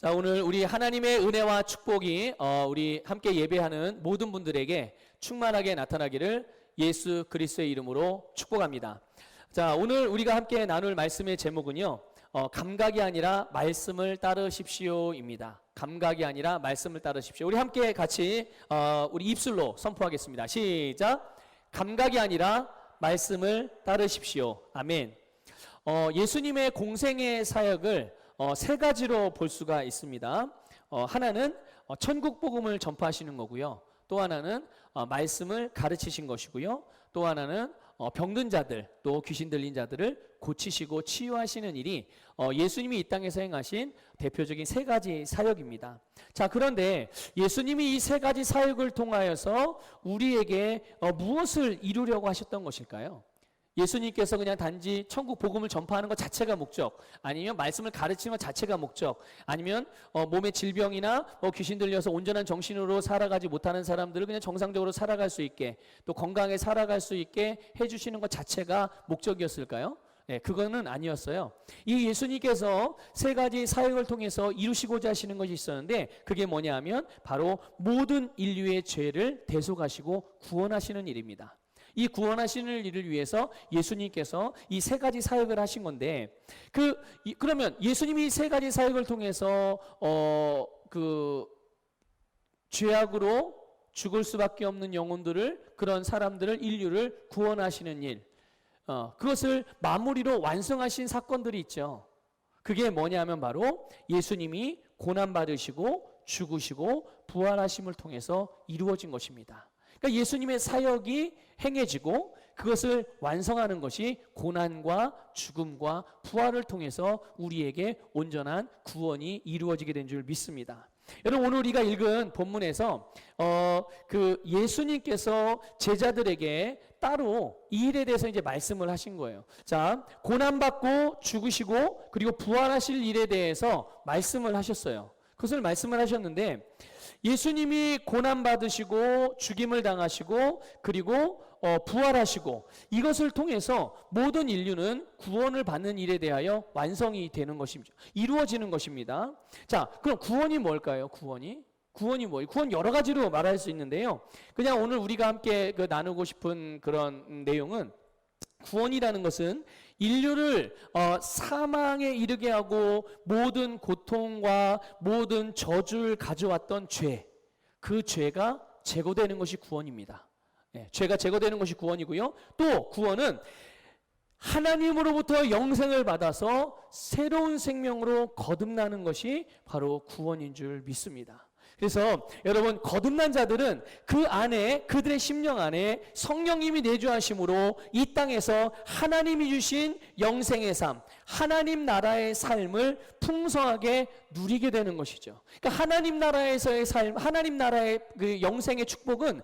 자, 오늘 우리 하나님의 은혜와 축복이 우리 함께 예배하는 모든 분들에게 충만하게 나타나기를 예수 그리스도의 이름으로 축복합니다. 자, 오늘 우리가 함께 나눌 말씀의 제목은요, 감각이 아니라 말씀을 따르십시오입니다. 감각이 아니라 말씀을 따르십시오. 우리 함께 같이 우리 입술로 선포하겠습니다. 시작. 감각이 아니라 말씀을 따르십시오. 아멘. 예수님의 공생의 사역을 세 가지로 볼 수가 있습니다. 하나는 천국 복음을 전파하시는 거고요. 또 하나는 말씀을 가르치신 것이고요. 또 하나는 병든 자들, 또 귀신 들린 자들을 고치시고 치유하시는 일이 예수님이 이 땅에서 행하신 대표적인 세 가지 사역입니다. 자, 그런데 예수님이 이 세 가지 사역을 통하여서 우리에게 무엇을 이루려고 하셨던 것일까요? 예수님께서 그냥 단지 천국 복음을 전파하는 것 자체가 목적, 아니면 말씀을 가르치는 것 자체가 목적, 아니면 몸의 질병이나 귀신 들려서 온전한 정신으로 살아가지 못하는 사람들을 그냥 정상적으로 살아갈 수 있게, 또 건강하게 살아갈 수 있게 해주시는 것 자체가 목적이었을까요? 네, 그거는 아니었어요. 이 예수님께서 세 가지 사역을 통해서 이루시고자 하시는 것이 있었는데, 그게 뭐냐 하면 바로 모든 인류의 죄를 대속하시고 구원하시는 일입니다. 이 구원하시는 일을 위해서 예수님께서 이 세 가지 사역을 하신 건데, 그러면 예수님이 이 세 가지 사역을 통해서 죄악으로 죽을 수밖에 없는 영혼들을, 그런 사람들을, 인류를 구원하시는 일, 그것을 마무리로 완성하신 사건들이 있죠. 그게 뭐냐면 바로 예수님이 고난 받으시고 죽으시고 부활하심을 통해서 이루어진 것입니다. 그러니까 예수님의 사역이 행해지고 그것을 완성하는 것이 고난과 죽음과 부활을 통해서 우리에게 온전한 구원이 이루어지게 된 줄 믿습니다. 여러분, 오늘 우리가 읽은 본문에서 예수님께서 제자들에게 따로 이 일에 대해서 이제 말씀을 하신 거예요. 자, 고난받고 죽으시고 그리고 부활하실 일에 대해서 말씀을 하셨어요. 그것을 말씀을 하셨는데, 예수님이 고난받으시고 죽임을 당하시고 그리고 부활하시고 이것을 통해서 모든 인류는 구원을 받는 일에 대하여 완성이 되는 것입니다. 이루어지는 것입니다. 자, 그럼 구원이 뭘까요? 구원이 뭐예요? 구원 여러 가지로 말할 수 있는데요. 그냥 오늘 우리가 함께 나누고 싶은 그런 내용은, 구원이라는 것은 인류를 사망에 이르게 하고 모든 고통과 모든 저주를 가져왔던 죄, 그 죄가 제거되는 것이 구원입니다. 죄가 제거되는 것이 구원이고요. 또 구원은 하나님으로부터 영생을 받아서 새로운 생명으로 거듭나는 것이 바로 구원인 줄 믿습니다. 그래서 여러분, 거듭난 자들은 그 안에, 그들의 심령 안에 성령님이 내주하심으로 이 땅에서 하나님이 주신 영생의 삶, 하나님 나라의 삶을 풍성하게 누리게 되는 것이죠. 그러니까 하나님 나라에서의 삶, 하나님 나라의 그 영생의 축복은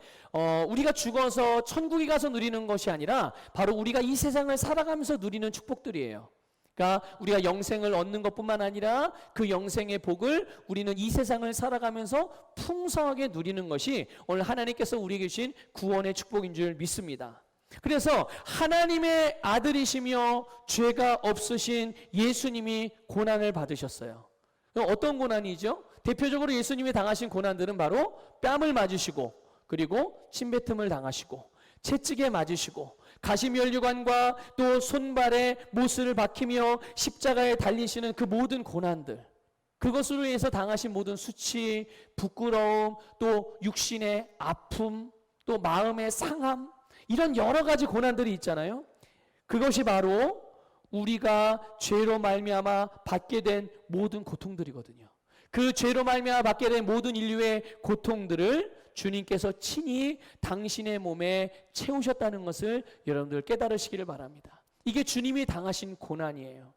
우리가 죽어서 천국에 가서 누리는 것이 아니라 바로 우리가 이 세상을 살아가면서 누리는 축복들이에요. 그러니까 우리가 영생을 얻는 것뿐만 아니라 그 영생의 복을 우리는 이 세상을 살아가면서 풍성하게 누리는 것이 오늘 하나님께서 우리에게 주신 구원의 축복인 줄 믿습니다. 그래서 하나님의 아들이시며 죄가 없으신 예수님이 고난을 받으셨어요. 어떤 고난이죠? 대표적으로 예수님이 당하신 고난들은 바로 뺨을 맞으시고, 그리고 침뱉음을 당하시고, 채찍에 맞으시고, 가시면류관과 또 손발에 못을 박히며 십자가에 달리시는 그 모든 고난들, 그것으로 인해서 당하신 모든 수치, 부끄러움, 또 육신의 아픔, 또 마음의 상함, 이런 여러 가지 고난들이 있잖아요. 그것이 바로 우리가 죄로 말미암아 받게 된 모든 고통들이거든요. 그 죄로 말미암아 받게 된 모든 인류의 고통들을 주님께서 친히 당신의 몸에 채우셨다는 것을 여러분들 깨달으시기를 바랍니다. 이게 주님이 당하신 고난이에요.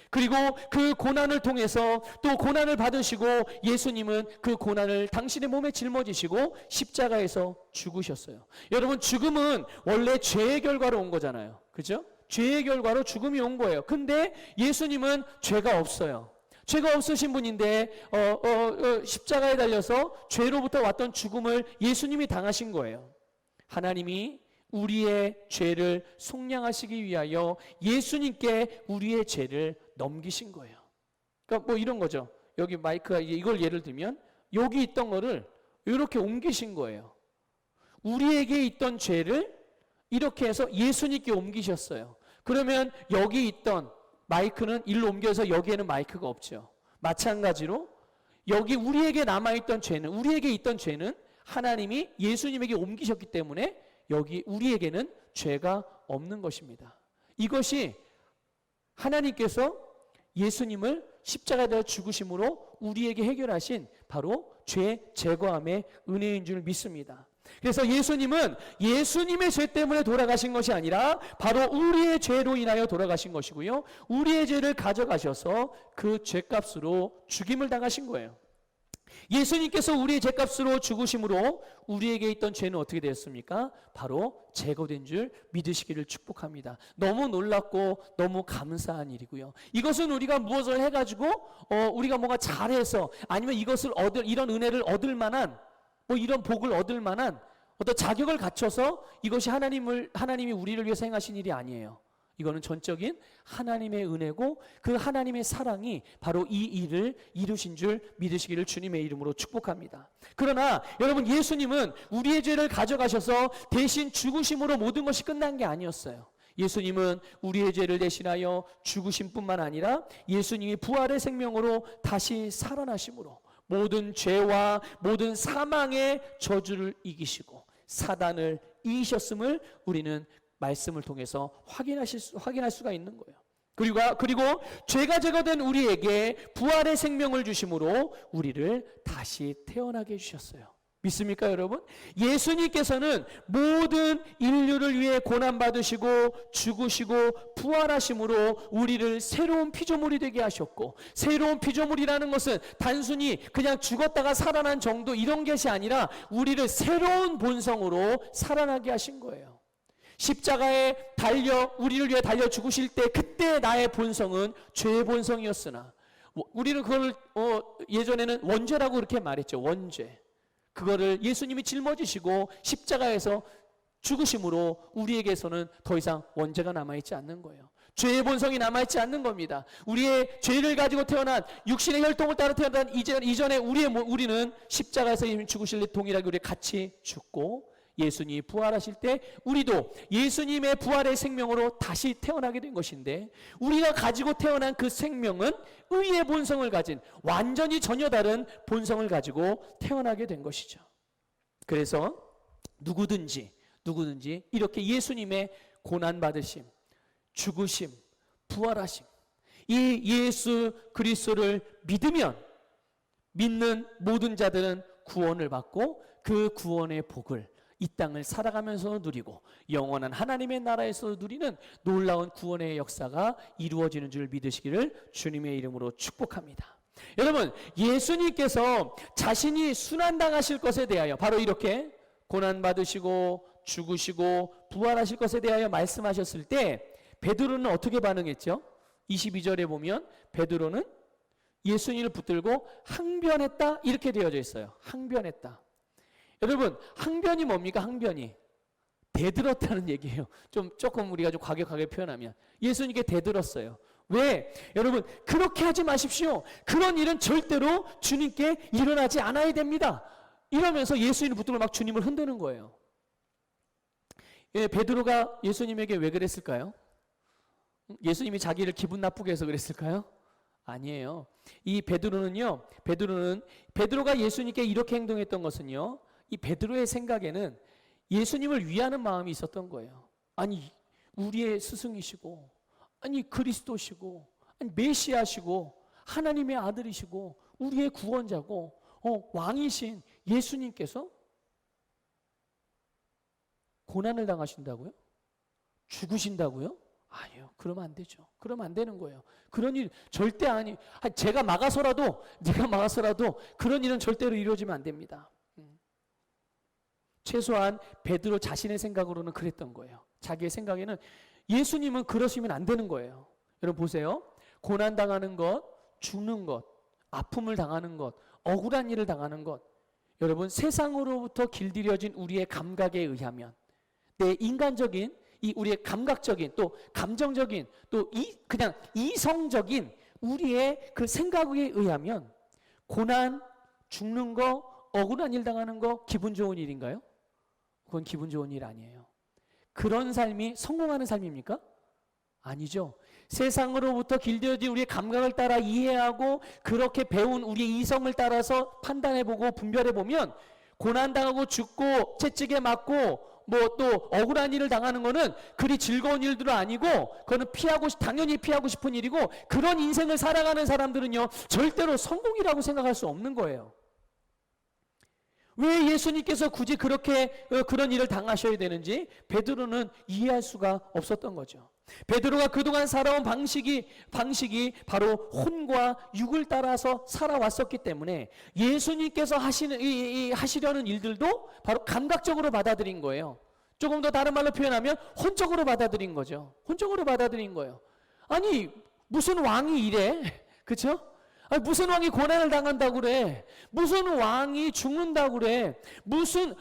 그리고 그 고난을 통해서 또 고난을 받으시고 예수님은 그 고난을 당신의 몸에 짊어지시고 십자가에서 죽으셨어요. 여러분, 죽음은 원래 죄의 결과로 온 거잖아요. 그죠? 죄의 결과로 죽음이 온 거예요. 근데 예수님은 죄가 없어요. 죄가 없으신 분인데 십자가에 달려서 죄로부터 왔던 죽음을 예수님이 당하신 거예요. 하나님이 우리의 죄를 속량하시기 위하여 예수님께 우리의 죄를 넘기신 거예요. 그러니까 뭐 이런 거죠. 여기 마이크가 이걸 예를 들면 여기 있던 거를 이렇게 옮기신 거예요. 우리에게 있던 죄를 이렇게 해서 예수님께 옮기셨어요. 그러면 여기 있던 마이크는 일로 옮겨서 여기에는 마이크가 없죠. 마찬가지로 여기 우리에게 남아있던 죄는, 우리에게 있던 죄는 하나님이 예수님에게 옮기셨기 때문에 여기 우리에게는 죄가 없는 것입니다. 이것이 하나님께서 예수님을 십자가에 죽으심으로 우리에게 해결하신 바로 죄 제거함의 은혜인 줄 믿습니다. 그래서 예수님은 예수님의 죄 때문에 돌아가신 것이 아니라 바로 우리의 죄로 인하여 돌아가신 것이고요, 우리의 죄를 가져가셔서 그 죄값으로 죽임을 당하신 거예요. 예수님께서 우리의 죄값으로 죽으심으로 우리에게 있던 죄는 어떻게 되었습니까? 바로 제거된 줄 믿으시기를 축복합니다. 너무 놀랍고 너무 감사한 일이고요. 이것은 우리가 무엇을 해가지고 우리가 뭔가 잘해서 아니면 이것을 이런 은혜를 얻을 만한 이런 복을 얻을 만한 어떤 자격을 갖춰서 이것이 하나님이 우리를 위해서 행하신 일이 아니에요. 이거는 전적인 하나님의 은혜고 그 하나님의 사랑이 바로 이 일을 이루신 줄 믿으시기를 주님의 이름으로 축복합니다. 그러나 여러분, 예수님은 우리의 죄를 가져가셔서 대신 죽으심으로 모든 것이 끝난 게 아니었어요. 예수님은 우리의 죄를 대신하여 죽으심뿐만 아니라 예수님이 부활의 생명으로 다시 살아나심으로 모든 죄와 모든 사망의 저주를 이기시고 사단을 이기셨음을 우리는 말씀을 통해서 확인할 수가 있는 거예요. 그리고 죄가 제거된 우리에게 부활의 생명을 주심으로 우리를 다시 태어나게 해주셨어요. 믿습니까, 여러분? 예수님께서는 모든 인류를 위해 고난받으시고 죽으시고 부활하심으로 우리를 새로운 피조물이 되게 하셨고, 새로운 피조물이라는 것은 단순히 그냥 죽었다가 살아난 정도 이런 것이 아니라 우리를 새로운 본성으로 살아나게 하신 거예요. 십자가에 우리를 위해 달려 죽으실 때 그때 나의 본성은 죄의 본성이었으나 우리는 그걸 예전에는 원죄라고 그렇게 말했죠. 원죄. 그거를 예수님이 짊어지시고 십자가에서 죽으심으로 우리에게서는 더 이상 원죄가 남아있지 않는 거예요. 죄의 본성이 남아있지 않는 겁니다. 우리의 죄를 가지고 태어난 육신의 혈통을 따라 태어난 이전에 우리는 십자가에서 죽으실 때 동일하게 우리 같이 죽고 예수님이 부활하실 때 우리도 예수님의 부활의 생명으로 다시 태어나게 된 것인데, 우리가 가지고 태어난 그 생명은 의의 본성을 가진 완전히 전혀 다른 본성을 가지고 태어나게 된 것이죠. 그래서 누구든지 이렇게 예수님의 고난받으심, 죽으심, 부활하심, 이 예수 그리스도를 믿는 모든 자들은 구원을 받고 그 구원의 복을 이 땅을 살아가면서 누리고 영원한 하나님의 나라에서 누리는 놀라운 구원의 역사가 이루어지는 줄 믿으시기를 주님의 이름으로 축복합니다. 여러분, 예수님께서 자신이 순환당하실 것에 대하여 바로 이렇게 고난받으시고 죽으시고 부활하실 것에 대하여 말씀하셨을 때 베드로는 어떻게 반응했죠? 22절에 보면 베드로는 예수님을 붙들고 항변했다 이렇게 되어져 있어요. 항변했다. 여러분, 항변이 뭡니까? 항변이 대들었다는 얘기예요. 조금 우리가 좀 과격하게 표현하면 예수님께 대들었어요. 왜? 여러분, 그렇게 하지 마십시오. 그런 일은 절대로 주님께 일어나지 않아야 됩니다. 이러면서 예수님을 붙들고 막 주님을 흔드는 거예요. 베드로가 예수님에게 왜 그랬을까요? 예수님이 자기를 기분 나쁘게 해서 그랬을까요? 아니에요. 이 베드로가 예수님께 이렇게 행동했던 것은요, 이 베드로의 생각에는 예수님을 위하는 마음이 있었던 거예요. 아니, 우리의 스승이시고, 아니 그리스도시고, 아니 메시아시고, 하나님의 아들이시고, 우리의 구원자고, 왕이신 예수님께서 고난을 당하신다고요? 죽으신다고요? 아니요, 그러면 안 되죠. 그러면 안 되는 거예요. 그런 일 절대 네가 막아서라도 그런 일은 절대로 이루어지면 안 됩니다. 최소한 베드로 자신의 생각으로는 그랬던 거예요. 자기의 생각에는 예수님은 그러시면 안 되는 거예요. 여러분 보세요. 고난당하는 것, 죽는 것, 아픔을 당하는 것, 억울한 일을 당하는 것, 여러분 세상으로부터 길들여진 우리의 감각에 의하면, 내 인간적인 우리의 감각적인 또 감정적인 또 그냥 이성적인 우리의 그 생각에 의하면 고난, 죽는 거, 억울한 일 당하는 거 기분 좋은 일인가요? 그건 기분 좋은 일 아니에요. 그런 삶이 성공하는 삶입니까? 아니죠. 세상으로부터 길들여진 우리의 감각을 따라 이해하고 그렇게 배운 우리의 이성을 따라서 판단해보고 분별해보면 고난당하고 죽고 채찍에 맞고 뭐 또 억울한 일을 당하는 거는 그리 즐거운 일도 아니고 그거는 당연히 피하고 싶은 일이고 그런 인생을 살아가는 사람들은요 절대로 성공이라고 생각할 수 없는 거예요. 왜 예수님께서 굳이 그렇게 그런 일을 당하셔야 되는지 베드로는 이해할 수가 없었던 거죠. 베드로가 그동안 살아온 방식이 바로 혼과 육을 따라서 살아왔었기 때문에 예수님께서 하시려는 일들도 바로 감각적으로 받아들인 거예요. 조금 더 다른 말로 표현하면 혼적으로 받아들인 거죠. 혼적으로 받아들인 거예요. 아니 무슨 왕이 이래? 그렇죠? 무슨 왕이 고난을 당한다고 그래? 무슨 왕이 죽는다고 그래? 무슨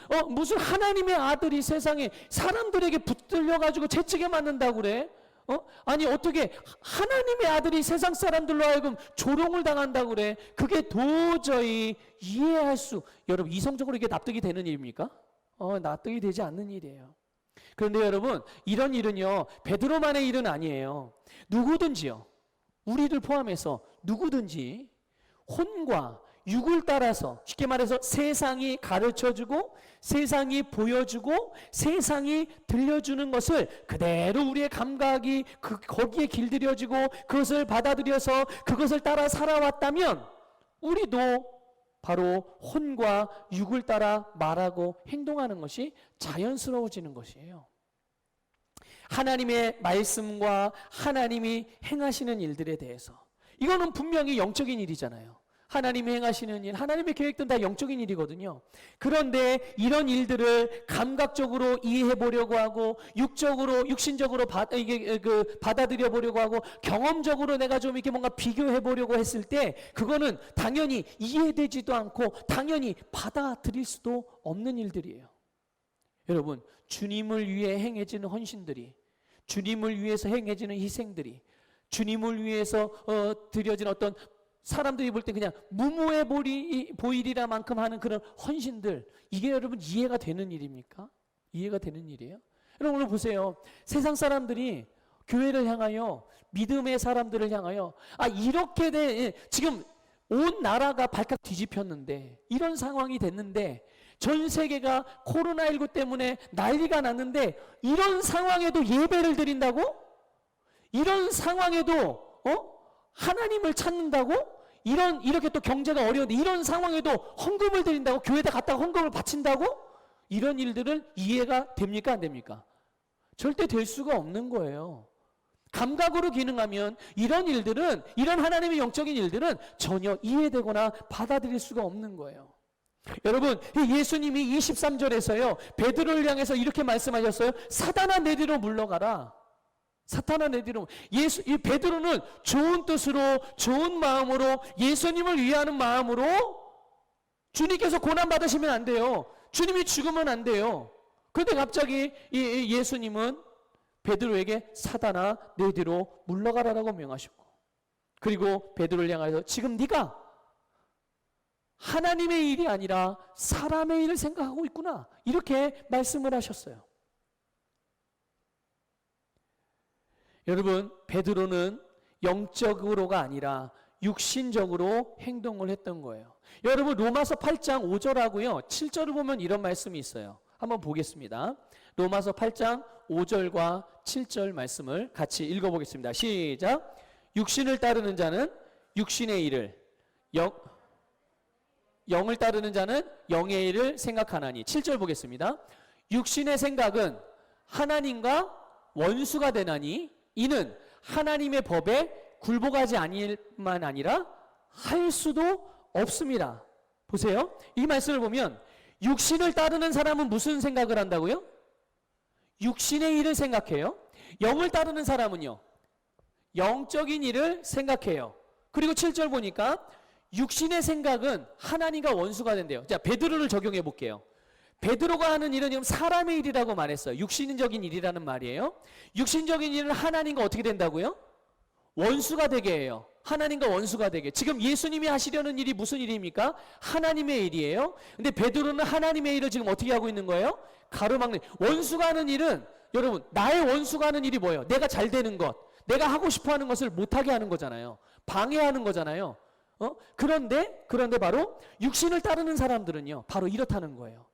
하나님의 아들이 세상에 사람들에게 붙들려 가지고 채찍에 맞는다고 그래? 아니 어떻게 하나님의 아들이 세상 사람들로 하여금 조롱을 당한다고 그래? 그게 도저히 이해할 수, 여러분 이성적으로 이게 납득이 되는 일입니까? 납득이 되지 않는 일이에요. 그런데 여러분 이런 일은요 베드로만의 일은 아니에요. 누구든지요, 우리를 포함해서 누구든지 혼과 육을 따라서, 쉽게 말해서 세상이 가르쳐주고 세상이 보여주고 세상이 들려주는 것을 그대로 우리의 감각이 거기에 길들여지고 그것을 받아들여서 그것을 따라 살아왔다면 우리도 바로 혼과 육을 따라 말하고 행동하는 것이 자연스러워지는 것이에요. 하나님의 말씀과 하나님이 행하시는 일들에 대해서, 이거는 분명히 영적인 일이잖아요. 하나님이 행하시는 일, 하나님의 계획들은 다 영적인 일이거든요. 그런데 이런 일들을 감각적으로 이해해 보려고 하고 육신적으로 받아들여 보려고 하고 경험적으로 내가 좀 이렇게 뭔가 비교해 보려고 했을 때 그거는 당연히 이해되지도 않고 당연히 받아들일 수도 없는 일들이에요. 여러분, 주님을 위해 행해지는 헌신들이, 주님을 위해서 행해지는 희생들이, 주님을 위해서 드려진 어떤 사람들이 볼 때 그냥 무모해 보이리라 만큼 하는 그런 헌신들, 이게 여러분 이해가 되는 일입니까? 이해가 되는 일이에요? 여러분 오늘 보세요. 세상 사람들이 교회를 향하여, 믿음의 사람들을 향하여 이렇게 지금 온 나라가 발칵 뒤집혔는데, 이런 상황이 됐는데, 전 세계가 코로나19 때문에 난리가 났는데 이런 상황에도 예배를 드린다고? 이런 상황에도 하나님을 찾는다고? 이렇게 또 경제가 어려운데 이런 상황에도 헌금을 드린다고? 교회에다 갖다가 헌금을 바친다고? 이런 일들은 이해가 됩니까? 안 됩니까? 절대 될 수가 없는 거예요. 감각으로 기능하면 이런 일들은, 이런 하나님의 영적인 일들은 전혀 이해되거나 받아들일 수가 없는 거예요. 여러분, 예수님이 23절에서요 베드로를 향해서 이렇게 말씀하셨어요. 사단아 내 뒤로 물러가라. 사탄아 내 뒤로. 이 베드로는 좋은 뜻으로, 좋은 마음으로, 예수님을 위하는 마음으로, 주님께서 고난 받으시면 안 돼요. 주님이 죽으면 안 돼요. 그런데 갑자기 예수님은 베드로에게 사단아 내 뒤로 물러가라라고 명하시고, 그리고 베드로를 향해서 지금 네가 하나님의 일이 아니라 사람의 일을 생각하고 있구나, 이렇게 말씀을 하셨어요. 여러분, 베드로는 영적으로가 아니라 육신적으로 행동을 했던 거예요. 여러분, 로마서 8장 5절하고요 7절을 보면 이런 말씀이 있어요. 한번 보겠습니다. 로마서 8장 5절과 7절 말씀을 같이 읽어보겠습니다. 시작. 육신을 따르는 자는 육신의 일을, 영을 따르는 자는 영의 일을 생각하나니. 7절 보겠습니다. 육신의 생각은 하나님과 원수가 되나니 이는 하나님의 법에 굴복하지 아니만 아니라 할 수도 없습니다. 보세요. 이 말씀을 보면 육신을 따르는 사람은 무슨 생각을 한다고요? 육신의 일을 생각해요. 영을 따르는 사람은요, 영적인 일을 생각해요. 그리고 7절 보니까 육신의 생각은 하나님과 원수가 된대요. 자, 베드로를 적용해 볼게요. 베드로가 하는 일은 지금 사람의 일이라고 말했어요. 육신적인 일이라는 말이에요. 육신적인 일은 하나님과 어떻게 된다고요? 원수가 되게 해요. 하나님과 원수가 되게. 지금 예수님이 하시려는 일이 무슨 일입니까? 하나님의 일이에요. 근데 베드로는 하나님의 일을 지금 어떻게 하고 있는 거예요? 가로막는. 원수가 하는 일은, 여러분, 나의 원수가 하는 일이 뭐예요? 내가 잘 되는 것, 내가 하고 싶어 하는 것을 못하게 하는 거잖아요. 방해하는 거잖아요. 그런데 바로 육신을 따르는 사람들은요, 바로 이렇다는 거예요.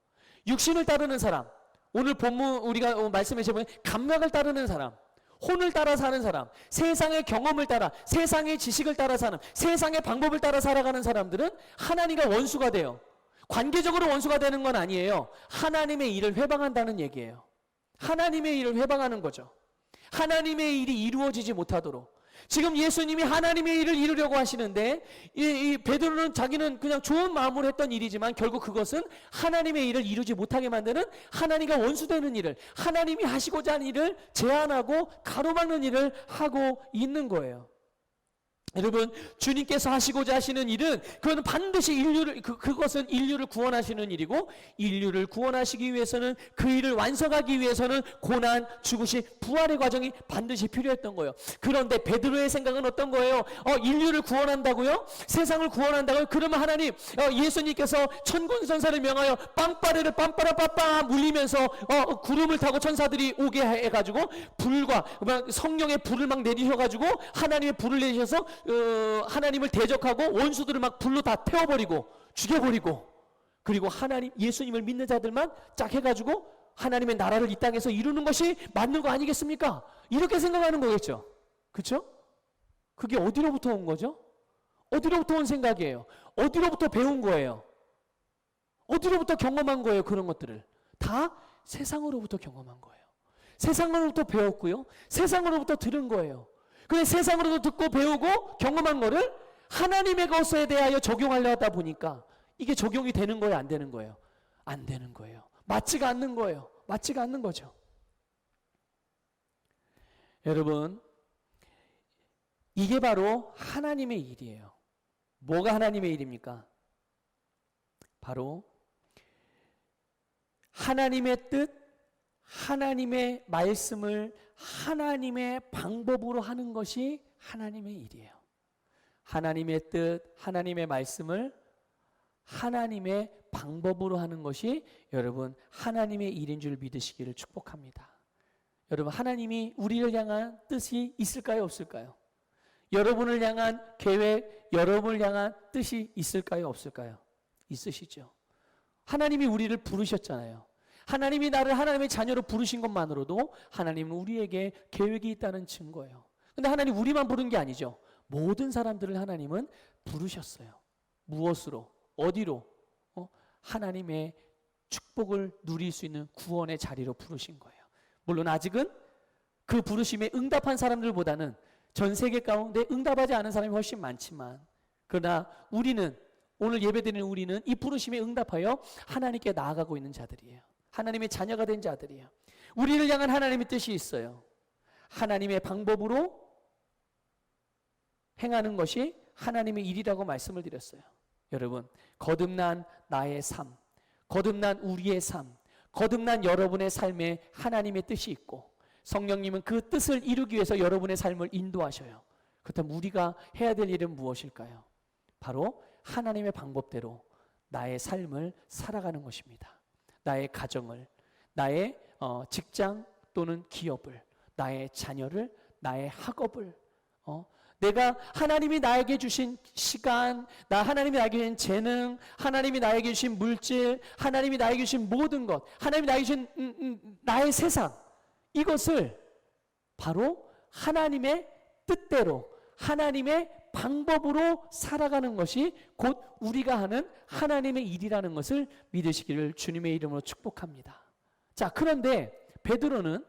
육신을 따르는 사람, 오늘 본문 우리가 말씀해 보면 감각을 따르는 사람, 혼을 따라 사는 사람, 세상의 경험을 따라, 세상의 지식을 따라 사는, 세상의 방법을 따라 살아가는 사람들은 하나님과 원수가 돼요. 관계적으로 원수가 되는 건 아니에요. 하나님의 일을 회방한다는 얘기예요. 하나님의 일을 회방하는 거죠. 하나님의 일이 이루어지지 못하도록. 지금 예수님이 하나님의 일을 이루려고 하시는데 이 베드로는 자기는 그냥 좋은 마음으로 했던 일이지만 결국 그것은 하나님의 일을 이루지 못하게 만드는, 하나님과 원수되는 일을, 하나님이 하시고자 하는 일을 제한하고 가로막는 일을 하고 있는 거예요. 여러분, 주님께서 하시고자 하시는 일은 그건 반드시 그것은 인류를 구원하시는 일이고, 인류를 구원하시기 위해서는, 그 일을 완성하기 위해서는 고난, 죽으심, 부활의 과정이 반드시 필요했던 거예요. 그런데 베드로의 생각은 어떤 거예요? 인류를 구원한다고요? 세상을 구원한다고요? 그러면 하나님, 예수님께서 천군천사를 명하여 빵빠레를 빰빠라빠빠 물리면서 구름을 타고 천사들이 오게 해가지고 불과 성령의 불을 막 내리셔가지고 하나님의 불을 내리셔서 하나님을 대적하고 원수들을 막 불로 다 태워버리고 죽여버리고, 그리고 하나님, 예수님을 믿는 자들만 쫙 해가지고 하나님의 나라를 이 땅에서 이루는 것이 맞는 거 아니겠습니까? 이렇게 생각하는 거겠죠. 그렇죠? 그게 어디로부터 온 거죠? 어디로부터 온 생각이에요? 어디로부터 배운 거예요? 어디로부터 경험한 거예요? 그런 것들을 다 세상으로부터 경험한 거예요. 세상으로부터 배웠고요, 세상으로부터 들은 거예요. 그래, 세상으로도 듣고 배우고 경험한 거를 하나님의 것에 대하여 적용하려 하다 보니까 이게 적용이 되는 거예요, 안 되는 거예요? 안 되는 거예요. 맞지가 않는 거예요. 맞지가 않는 거죠. 여러분, 이게 바로 하나님의 일이에요. 뭐가 하나님의 일입니까? 바로 하나님의 뜻, 하나님의 말씀을 하나님의 방법으로 하는 것이 하나님의 일이에요. 하나님의 뜻, 하나님의 말씀을 하나님의 방법으로 하는 것이 여러분 하나님의 일인 줄 믿으시기를 축복합니다. 여러분, 하나님이 우리를 향한 뜻이 있을까요, 없을까요? 여러분을 향한 계획, 여러분을 향한 뜻이 있을까요, 없을까요? 있으시죠. 하나님이 우리를 부르셨잖아요. 하나님이 나를 하나님의 자녀로 부르신 것만으로도 하나님은 우리에게 계획이 있다는 증거예요. 근데 하나님 우리만 부른 게 아니죠. 모든 사람들을 하나님은 부르셨어요. 무엇으로? 어디로? 하나님의 축복을 누릴 수 있는 구원의 자리로 부르신 거예요. 물론 아직은 그 부르심에 응답한 사람들보다는 전 세계 가운데 응답하지 않은 사람이 훨씬 많지만, 그러나 우리는, 오늘 예배드리는 우리는 이 부르심에 응답하여 하나님께 나아가고 있는 자들이에요. 하나님의 자녀가 된 자들이에요. 우리를 향한 하나님의 뜻이 있어요. 하나님의 방법으로 행하는 것이 하나님의 일이라고 말씀을 드렸어요. 여러분, 거듭난 나의 삶, 거듭난 우리의 삶, 거듭난 여러분의 삶에 하나님의 뜻이 있고, 성령님은 그 뜻을 이루기 위해서 여러분의 삶을 인도하셔요. 그렇다면 우리가 해야 될 일은 무엇일까요? 바로 하나님의 방법대로 나의 삶을 살아가는 것입니다. 나의 가정을, 나의 직장 또는 기업을, 나의 자녀를, 나의 학업을, 내가 하나님이 나에게 주신 시간, 하나님이 나에게 주신 재능, 하나님이 나에게 주신 물질, 하나님이 나에게 주신 모든 것, 하나님이 나에게 주신 나의 세상, 이것을 바로 하나님의 뜻대로, 하나님의 방법으로 살아가는 것이 곧 우리가 하는 하나님의 일이라는 것을 믿으시기를 주님의 이름으로 축복합니다. 자, 그런데 베드로는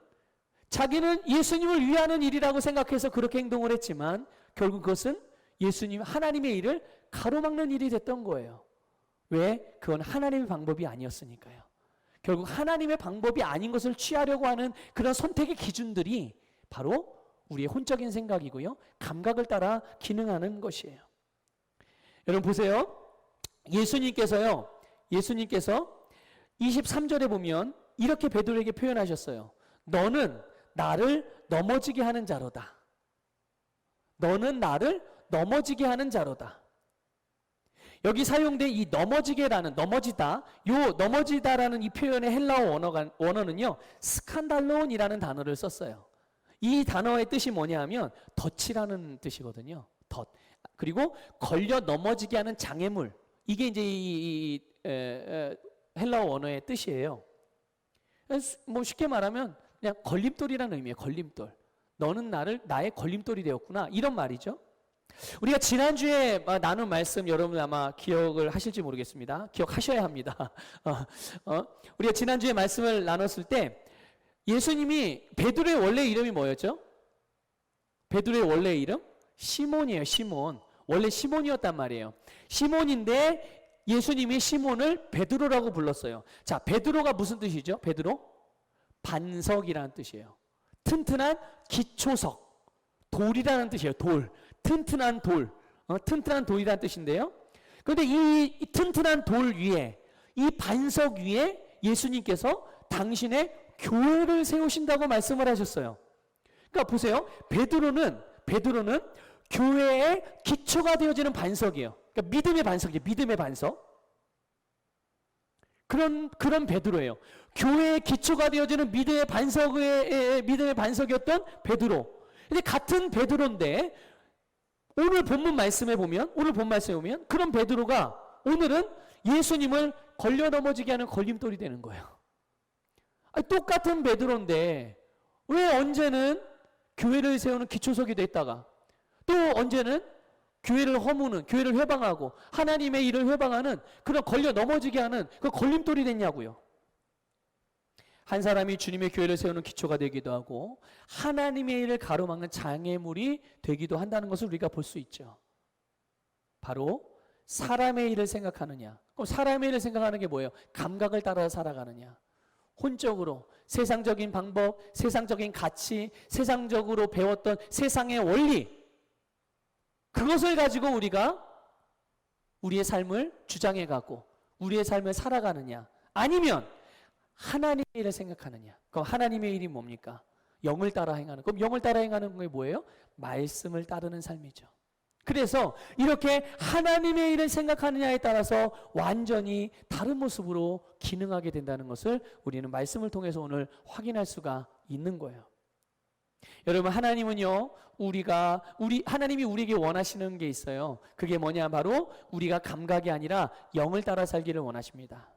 자기는 예수님을 위하는 일이라고 생각해서 그렇게 행동을 했지만 결국 그것은 예수님, 하나님의 일을 가로막는 일이 됐던 거예요. 왜? 그건 하나님의 방법이 아니었으니까요. 결국 하나님의 방법이 아닌 것을 취하려고 하는 그런 선택의 기준들이 바로 우리의 혼적인 생각이고요, 감각을 따라 기능하는 것이에요. 여러분 보세요. 예수님께서 23절에 보면 이렇게 베드로에게 표현하셨어요. 너는 나를 넘어지게 하는 자로다. 너는 나를 넘어지게 하는 자로다. 여기 사용된 이 넘어지게라는 넘어지다, 요 넘어지다라는 이 표현의 헬라어 원어는요 스칸달론이라는 단어를 썼어요. 이 단어의 뜻이 뭐냐하면 덫이라는 뜻이거든요. 덫. 그리고 걸려 넘어지게 하는 장애물. 이게 이제 이 헬라어 원어의 뜻이에요. 뭐 쉽게 말하면 그냥 걸림돌이라는 의미예요. 걸림돌. 너는 나의 걸림돌이 되었구나. 이런 말이죠. 우리가 지난주에 나눈 말씀 여러분 아마 기억을 하실지 모르겠습니다. 기억하셔야 합니다. 우리가 지난주에 말씀을 나눴을 때 예수님이 베드로의 원래 이름이 뭐였죠? 베드로의 원래 이름? 시몬이에요. 시몬. 원래 시몬이었단 말이에요. 시몬인데 예수님이 시몬을 베드로라고 불렀어요. 자, 베드로가 무슨 뜻이죠? 베드로? 반석이라는 뜻이에요. 튼튼한 기초석. 돌이라는 뜻이에요. 돌. 튼튼한 돌. 튼튼한 돌이라는 뜻인데요. 그런데 이 튼튼한 돌 위에, 이 반석 위에 예수님께서 당신의 교회를 세우신다고 말씀을 하셨어요. 그러니까 보세요. 베드로는 교회의 기초가 되어지는 반석이에요. 그러니까 믿음의 반석이에요. 믿음의 반석. 그런 베드로예요. 교회의 기초가 되어지는 믿음의 반석이었던 베드로. 근데 같은 베드로인데 오늘 본문 말씀에 보면 그런 베드로가 오늘은 예수님을 걸려 넘어지게 하는 걸림돌이 되는 거예요. 아니, 똑같은 베드로인데 왜 언제는 교회를 세우는 기초석이 됐다가 또 언제는 교회를 허무는, 교회를 회방하고 하나님의 일을 회방하는 그런 걸려 넘어지게 하는 그 걸림돌이 됐냐고요. 한 사람이 주님의 교회를 세우는 기초가 되기도 하고 하나님의 일을 가로막는 장애물이 되기도 한다는 것을 우리가 볼 수 있죠. 바로 사람의 일을 생각하느냐. 그럼 사람의 일을 생각하는 게 뭐예요? 감각을 따라 살아가느냐. 혼적으로 세상적인 방법, 세상적인 가치, 세상적으로 배웠던 세상의 원리, 그것을 가지고 우리가 우리의 삶을 주장해가고 우리의 삶을 살아가느냐, 아니면 하나님의 일을 생각하느냐. 그럼 하나님의 일이 뭡니까? 영을 따라 행하는. 그럼 영을 따라 행하는 게 뭐예요? 말씀을 따르는 삶이죠. 그래서 이렇게 하나님의 일을 생각하느냐에 따라서 완전히 다른 모습으로 기능하게 된다는 것을 우리는 말씀을 통해서 오늘 확인할 수가 있는 거예요. 여러분, 하나님은요, 하나님이 우리에게 원하시는 게 있어요. 그게 뭐냐? 바로 우리가 감각이 아니라 영을 따라 살기를 원하십니다.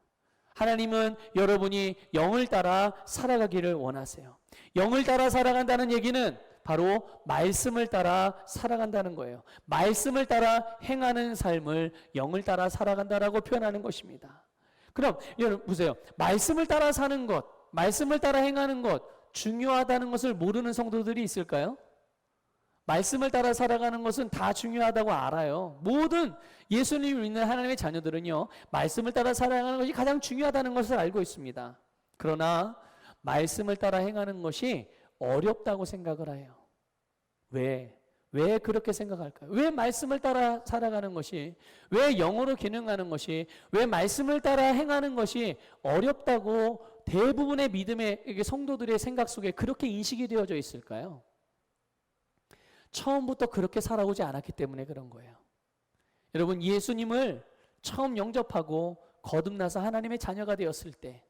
하나님은 여러분이 영을 따라 살아가기를 원하세요. 영을 따라 살아간다는 얘기는 바로 말씀을 따라 살아간다는 거예요. 말씀을 따라 행하는 삶을 영을 따라 살아간다라고 표현하는 것입니다. 그럼 여러분 보세요. 말씀을 따라 사는 것, 말씀을 따라 행하는 것 중요하다는 것을 모르는 성도들이 있을까요? 말씀을 따라 살아가는 것은 다 중요하다고 알아요. 모든 예수님을 믿는 하나님의 자녀들은요, 말씀을 따라 살아가는 것이 가장 중요하다는 것을 알고 있습니다. 그러나 말씀을 따라 행하는 것이 어렵다고 생각을 해요. 왜 그렇게 생각할까요? 왜 말씀을 따라 살아가는 것이, 왜 영으로 기능하는 것이, 왜 말씀을 따라 행하는 것이 어렵다고 대부분의 믿음의 성도들의 생각 속에 그렇게 인식이 되어져 있을까요? 처음부터 그렇게 살아오지 않았기 때문에 그런 거예요. 여러분, 예수님을 처음 영접하고 거듭나서 하나님의 자녀가 되었을 때,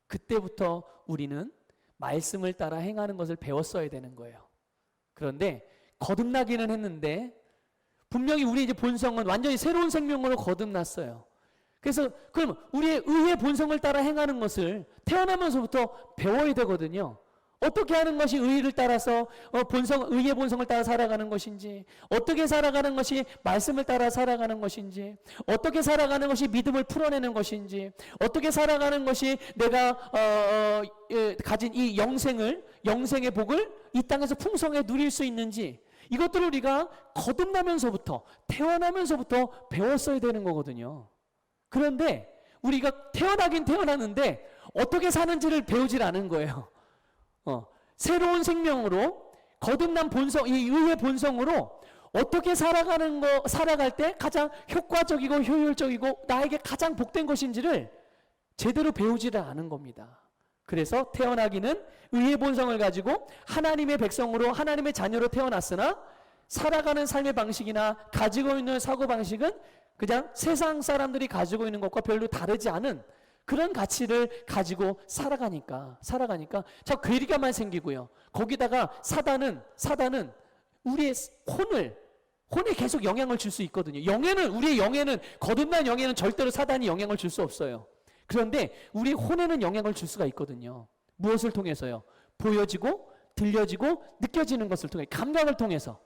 그때부터 우리는 말씀을 따라 행하는 것을 배웠어야 되는 거예요. 그런데 거듭나기는 했는데 분명히 우리 이제 본성은 완전히 새로운 생명으로 거듭났어요. 그래서 그럼 우리의 의의 본성을 따라 행하는 것을 태어나면서부터 배워야 되거든요. 어떻게 하는 것이 의를 따라서 의의 본성을 따라 살아가는 것인지, 어떻게 살아가는 것이 말씀을 따라 살아가는 것인지, 어떻게 살아가는 것이 믿음을 풀어내는 것인지, 어떻게 살아가는 것이 내가 가진 이 영생의 복을 이 땅에서 풍성하게 누릴 수 있는지, 이것들을 우리가 거듭나면서부터, 태어나면서부터 배웠어야 되는 거거든요. 그런데 우리가 태어나긴 태어났는데 어떻게 사는지를 배우질 않은 거예요. 새로운 생명으로 거듭난 본성, 이 의의 본성으로 어떻게 살아갈 때 가장 효과적이고 효율적이고 나에게 가장 복된 것인지를 제대로 배우지를 않은 겁니다. 그래서 태어나기는 의의 본성을 가지고 하나님의 백성으로, 하나님의 자녀로 태어났으나 살아가는 삶의 방식이나 가지고 있는 사고방식은 그냥 세상 사람들이 가지고 있는 것과 별로 다르지 않은 그런 가치를 가지고 살아가니까 자, 괴리감만 생기고요. 거기다가 사단은 우리의 혼에 계속 영향을 줄 수 있거든요. 우리의 영에는, 거듭난 영에는 절대로 사단이 영향을 줄 수 없어요. 그런데 우리 혼에는 영향을 줄 수가 있거든요. 무엇을 통해서요? 보여지고 들려지고 느껴지는 것을 통해, 감각을 통해서.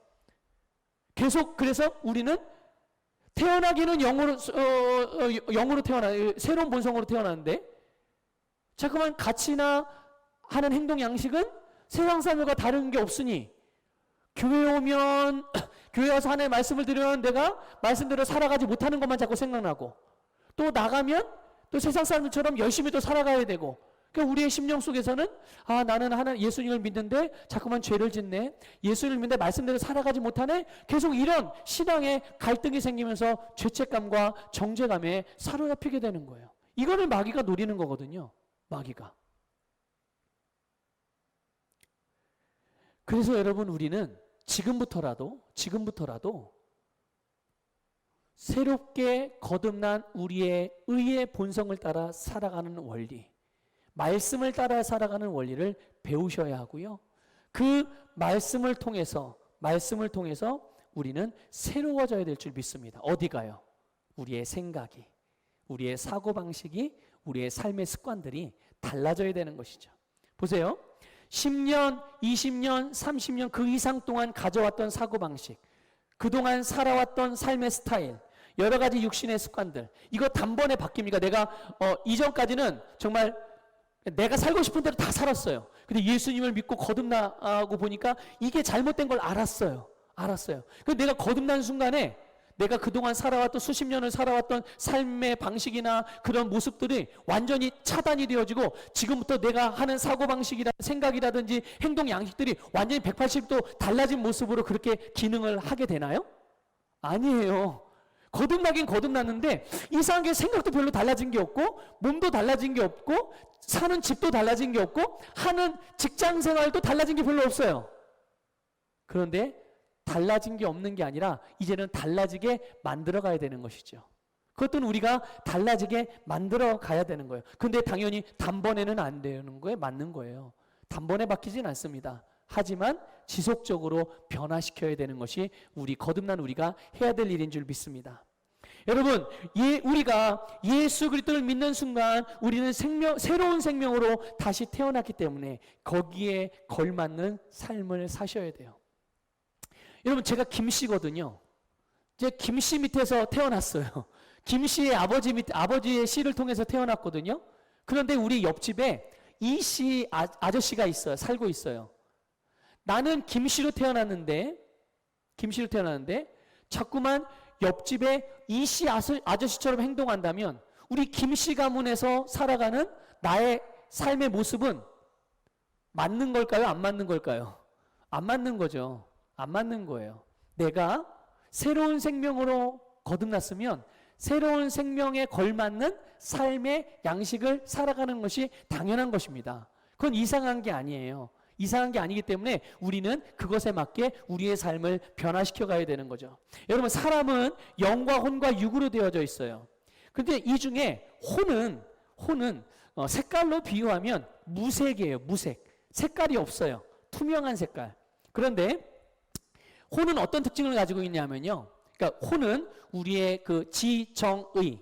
계속 그래서 우리는 태어나기는 영으로 새로운 본성으로 태어나는데 자꾸만 가치나 하는 행동 양식은 세상 사람들과 다른 게 없으니 교회 오면 교회 와서 하나님의 말씀을 들으면 내가 말씀대로 살아가지 못하는 것만 자꾸 생각나고, 또 나가면 또 세상 사람들처럼 열심히 또 살아가야 되고, 그러니까 우리의 심령 속에서는 나는 예수님을 믿는데 자꾸만 죄를 짓네, 예수님을 믿는데 말씀대로 살아가지 못하네, 계속 이런 신앙의 갈등이 생기면서 죄책감과 정죄감에 사로잡히게 되는 거예요. 이거를 마귀가 노리는 거거든요. 마귀가. 그래서 여러분, 우리는 지금부터라도 새롭게 거듭난 우리의 의의 본성을 따라 살아가는 원리, 말씀을 따라 살아가는 원리를 배우셔야 하고요. 그 말씀을 통해서 우리는 새로워져야 될 줄 믿습니다. 어디가요? 우리의 생각이, 우리의 사고방식이, 우리의 삶의 습관들이 달라져야 되는 것이죠. 보세요. 10년, 20년, 30년 그 이상 동안 가져왔던 사고방식, 그동안 살아왔던 삶의 스타일, 여러 가지 육신의 습관들, 이거 단번에 바뀝니까? 내가 이전까지는 정말 내가 살고 싶은 대로 다 살았어요. 근데 예수님을 믿고 거듭나고 보니까 이게 잘못된 걸 알았어요. 근데 내가 거듭난 순간에 내가 그동안 살아왔던, 수십 년을 살아왔던 삶의 방식이나 그런 모습들이 완전히 차단이 되어지고, 지금부터 내가 하는 사고방식이나 생각이라든지 행동 양식들이 완전히 180도 달라진 모습으로 그렇게 기능을 하게 되나요? 아니에요. 거듭나긴 거듭났는데 이상하게 생각도 별로 달라진 게 없고, 몸도 달라진 게 없고, 사는 집도 달라진 게 없고, 하는 직장 생활도 달라진 게 별로 없어요. 그런데 달라진 게 없는 게 아니라 이제는 달라지게 만들어 가야 되는 것이죠. 그것도 우리가 달라지게 만들어 가야 되는 거예요. 근데 당연히 단번에는 안 되는 거에 맞는 거예요. 단번에 바뀌진 않습니다. 하지만 지속적으로 변화시켜야 되는 것이 거듭난 우리가 해야 될 일인 줄 믿습니다. 여러분, 우리가 예수 그리스도를 믿는 순간 우리는 새로운 생명으로 다시 태어났기 때문에 거기에 걸맞는 삶을 사셔야 돼요. 여러분, 제가 김씨거든요. 제 김씨 밑에서 태어났어요. 김씨의 아버지의 씨를 통해서 태어났거든요. 그런데 우리 옆집에 이씨 아저씨가 있어요. 살고 있어요. 나는 김씨로 태어났는데 자꾸만 옆집에 이씨 아저씨처럼 행동한다면 우리 김씨 가문에서 살아가는 나의 삶의 모습은 맞는 걸까요? 안 맞는 걸까요? 안 맞는 거죠. 안 맞는 거예요. 내가 새로운 생명으로 거듭났으면 새로운 생명에 걸맞는 삶의 양식을 살아가는 것이 당연한 것입니다. 그건 이상한 게 아니에요. 이상한 게 아니기 때문에 우리는 그것에 맞게 우리의 삶을 변화시켜 가야 되는 거죠. 여러분, 사람은 영과 혼과 육으로 되어져 있어요. 그런데 이 중에 혼은 색깔로 비유하면 무색이에요. 무색. 색깔이 없어요. 투명한 색깔. 그런데 혼은 어떤 특징을 가지고 있냐면요. 그러니까 혼은 우리의 그 지정의,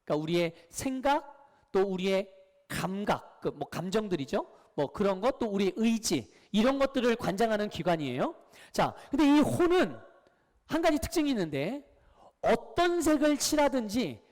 그러니까 우리의 생각, 또 우리의 감각, 감정들이죠. 그런 것, 또 우리의 의지, 이런 것들을 관장하는 기관이에요. 자, 근데 이 혼은 한 가지 특징이 있는데, 어떤 색을 칠하든지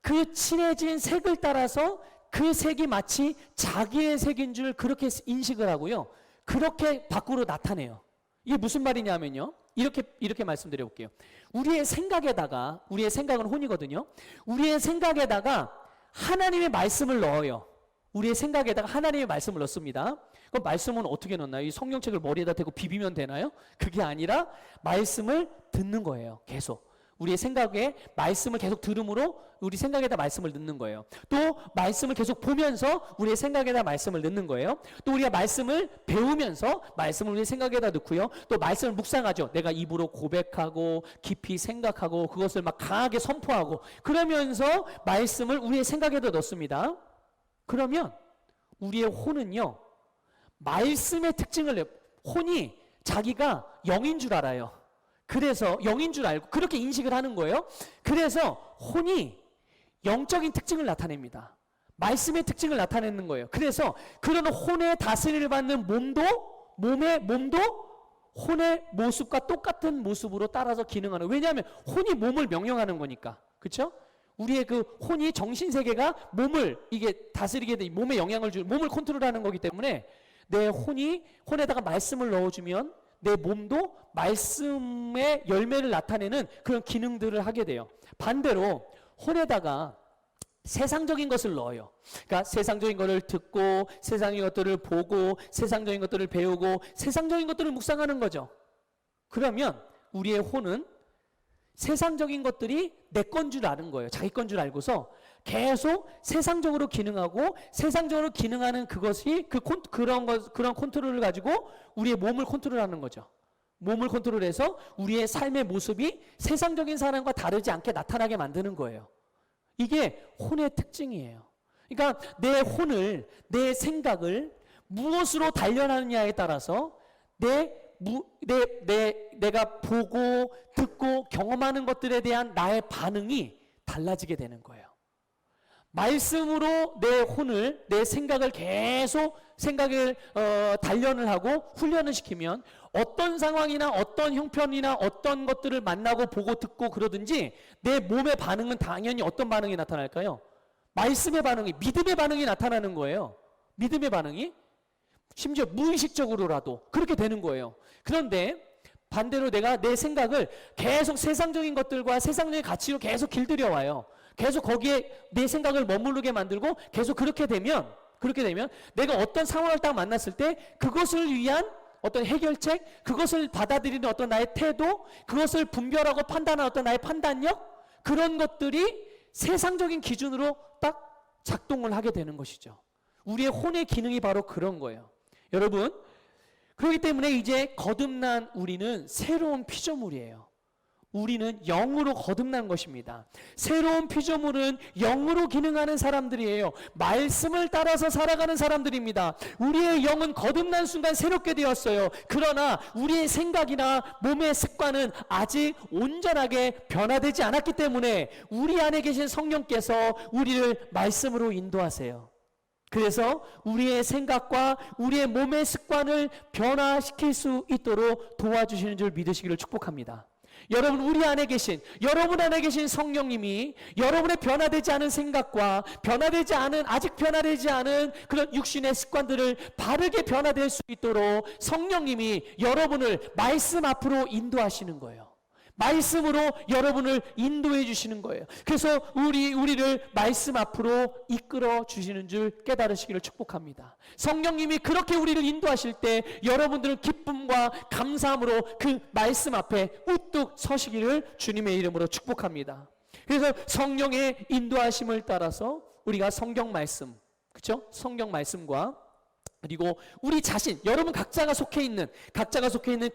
그 칠해진 색을 따라서 그 색이 마치 자기의 색인 줄 그렇게 인식을 하고요. 그렇게 밖으로 나타내요. 이게 무슨 말이냐면요. 이렇게 말씀드려 볼게요. 우리의 생각은 혼이거든요. 우리의 생각에다가 하나님의 말씀을 넣어요. 우리의 생각에다가 하나님의 말씀을 넣습니다. 그럼 말씀은 어떻게 넣나요? 이 성경책을 머리에다 대고 비비면 되나요? 그게 아니라 말씀을 듣는 거예요. 계속. 우리의 생각에 말씀을 계속 들음으로 우리 생각에다 말씀을 넣는 거예요. 또 말씀을 계속 보면서 우리의 생각에다 말씀을 넣는 거예요. 또 우리가 말씀을 배우면서 말씀을 우리의 생각에다 넣고요. 또 말씀을 묵상하죠. 내가 입으로 고백하고 깊이 생각하고 그것을 막 강하게 선포하고 그러면서 말씀을 우리의 생각에다 넣습니다. 그러면 우리의 혼은요, 말씀의 특징을 내요. 혼이 자기가 영인 줄 알아요. 그래서 영인 줄 알고 그렇게 인식을 하는 거예요. 그래서 혼이 영적인 특징을 나타냅니다. 말씀의 특징을 나타내는 거예요. 그래서 그런 혼의 다스림을 받는 몸의 몸도 혼의 모습과 똑같은 모습으로 따라서 기능하는. 왜냐하면 혼이 몸을 명령하는 거니까. 그렇죠? 우리의 그 혼이 정신세계가 몸을 이게 다스리게 돼, 몸에 영향을 주고 몸을 컨트롤하는 거기 때문에 내 혼에다가 말씀을 넣어주면 내 몸도 말씀의 열매를 나타내는 그런 기능들을 하게 돼요. 반대로 혼에다가 세상적인 것을 넣어요. 그러니까 세상적인 것을 듣고 세상적인 것들을 보고 세상적인 것들을 배우고 세상적인 것들을 묵상하는 거죠. 그러면 우리의 혼은 세상적인 것들이 내 건 줄 아는 거예요. 자기 건 줄 알고서 계속 세상적으로 기능하고 세상적으로 기능하는 그것이 그런 컨트롤을 가지고 우리의 몸을 컨트롤하는 거죠. 몸을 컨트롤해서 우리의 삶의 모습이 세상적인 사람과 다르지 않게 나타나게 만드는 거예요. 이게 혼의 특징이에요. 그러니까 내 생각을 무엇으로 단련하느냐에 따라서 내가 보고 듣고 경험하는 것들에 대한 나의 반응이 달라지게 되는 거예요. 말씀으로 내 생각을 계속 단련을 하고 훈련을 시키면 어떤 상황이나 어떤 형편이나 어떤 것들을 만나고 보고 듣고 그러든지 내 몸의 반응은 당연히 어떤 반응이 나타날까요? 말씀의 반응이, 믿음의 반응이 나타나는 거예요. 믿음의 반응이 심지어 무의식적으로라도 그렇게 되는 거예요. 그런데 반대로 내가 내 생각을 계속 세상적인 것들과 세상적인 가치로 계속 길들여 와요. 계속 거기에 내 생각을 머무르게 만들고 계속 그렇게 되면 내가 어떤 상황을 딱 만났을 때 그것을 위한 어떤 해결책, 그것을 받아들이는 어떤 나의 태도, 그것을 분별하고 판단하는 어떤 나의 판단력, 그런 것들이 세상적인 기준으로 딱 작동을 하게 되는 것이죠. 우리의 혼의 기능이 바로 그런 거예요. 여러분, 그렇기 때문에 이제 거듭난 우리는 새로운 피조물이에요. 우리는 영으로 거듭난 것입니다. 새로운 피조물은 영으로 기능하는 사람들이에요. 말씀을 따라서 살아가는 사람들입니다. 우리의 영은 거듭난 순간 새롭게 되었어요. 그러나 우리의 생각이나 몸의 습관은 아직 온전하게 변화되지 않았기 때문에 우리 안에 계신 성령께서 우리를 말씀으로 인도하세요. 그래서 우리의 생각과 우리의 몸의 습관을 변화시킬 수 있도록 도와주시는 줄 믿으시기를 축복합니다. 여러분 여러분 안에 계신 성령님이 여러분의 변화되지 않은 생각과 아직 변화되지 않은 그런 육신의 습관들을 바르게 변화될 수 있도록 성령님이 여러분을 말씀 앞으로 인도하시는 거예요. 말씀으로 여러분을 인도해 주시는 거예요. 그래서 우리를 말씀 앞으로 이끌어 주시는 줄 깨달으시기를 축복합니다. 성령님이 그렇게 우리를 인도하실 때 여러분들은 기쁨과 감사함으로 그 말씀 앞에 우뚝 서시기를 주님의 이름으로 축복합니다. 그래서 성령의 인도하심을 따라서 우리가 성경 말씀, 그렇죠? 성경 말씀과 그리고 우리 자신, 여러분 각자가 속해 있는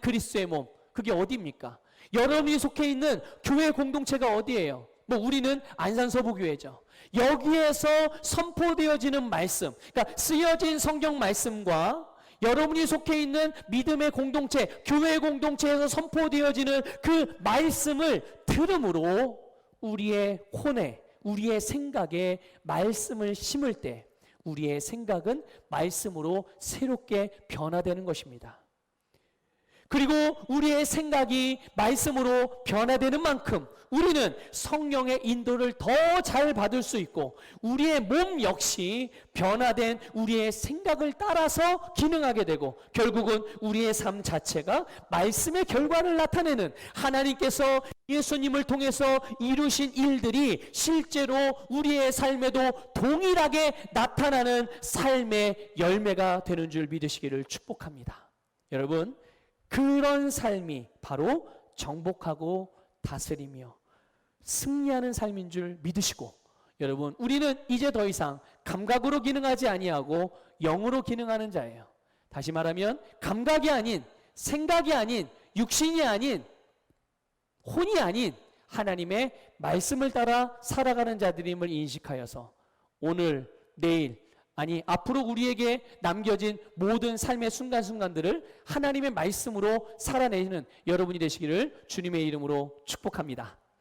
그리스도의 몸, 그게 어디입니까? 여러분이 속해 있는 교회 공동체가 어디예요? 우리는 안산서부교회죠. 여기에서 선포되어지는 말씀, 그러니까 쓰여진 성경 말씀과 여러분이 속해 있는 믿음의 공동체, 교회 공동체에서 선포되어지는 그 말씀을 들음으로 우리의 혼에, 우리의 생각에 말씀을 심을 때 우리의 생각은 말씀으로 새롭게 변화되는 것입니다. 그리고 우리의 생각이 말씀으로 변화되는 만큼 우리는 성령의 인도를 더 잘 받을 수 있고 우리의 몸 역시 변화된 우리의 생각을 따라서 기능하게 되고 결국은 우리의 삶 자체가 말씀의 결과를 나타내는 하나님께서 예수님을 통해서 이루신 일들이 실제로 우리의 삶에도 동일하게 나타나는 삶의 열매가 되는 줄 믿으시기를 축복합니다. 여러분, 그런 삶이 바로 정복하고 다스리며 승리하는 삶인 줄 믿으시고, 여러분 우리는 이제 더 이상 감각으로 기능하지 아니하고 영으로 기능하는 자예요. 다시 말하면 감각이 아닌, 생각이 아닌, 육신이 아닌, 혼이 아닌 하나님의 말씀을 따라 살아가는 자들임을 인식하여서 오늘, 내일, 아니 앞으로 우리에게 남겨진 모든 삶의 순간순간들을 하나님의 말씀으로 살아내는 여러분이 되시기를 주님의 이름으로 축복합니다.